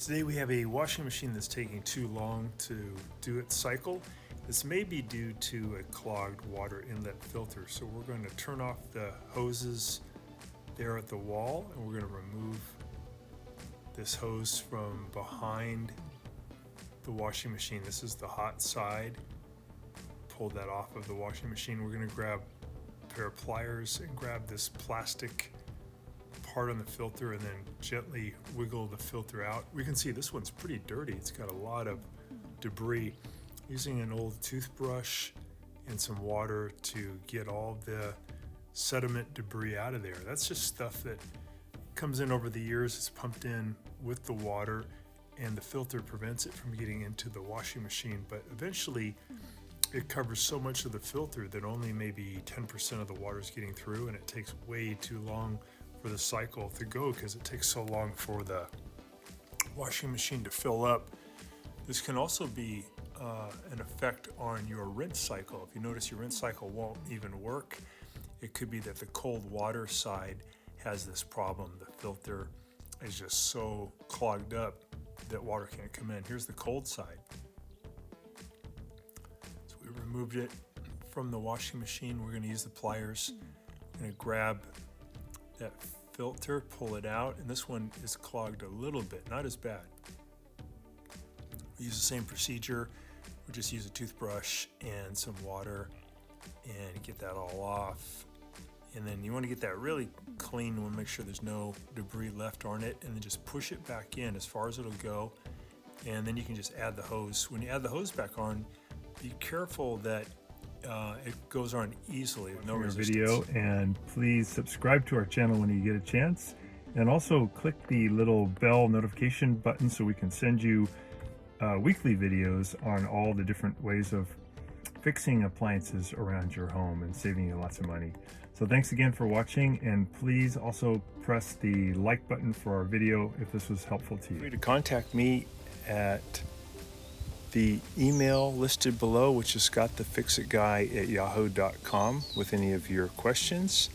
Today we have a washing machine that's taking too long to do its cycle. This may be due to a clogged water inlet filter. So we're going to turn off the hoses there at the wall, and we're going to remove this hose from behind the washing machine. This is the hot side. Pull that off of the washing machine. We're going to grab a pair of pliers and grab this plastic part on the filter and then gently wiggle the filter out. We can see this one's pretty dirty. It's got a lot of debris. Using an old toothbrush and some water to get all the sediment debris out of there. That's just stuff that comes in over the years. It's pumped in with the water and the filter prevents it from getting into the washing machine, but eventually it covers so much of the filter that only maybe 10% of the water is getting through, and it takes way too long for the cycle to go because it takes so long for the washing machine to fill up. This can also be an effect on your rinse cycle. If you notice your rinse cycle won't even work, it could be that the cold water side has this problem. The filter is just so clogged up that water can't come in. Here's the cold side. So we removed it from the washing machine. We're going to use the pliers. We're going to grab that filter, pull it out, and this one is clogged a little bit, not as bad. We use the same procedure. We just use a toothbrush and some water and get that all off. And then you want to get that really clean. You want to make sure there's no debris left on it, and then just push it back in as far as it'll go. And then you can just add the hose. When you add the hose back on, be careful that it goes on easily with no resistance. Video, and please subscribe to our channel when you get a chance, and also click the little bell notification button so we can send you weekly videos on all the different ways of fixing appliances around your home and saving you lots of money. So thanks again for watching, and please also press the like button for our video if this was helpful to you. Feel free to contact me at the email listed below, which is scottthefixitguy@yahoo.com, with any of your questions.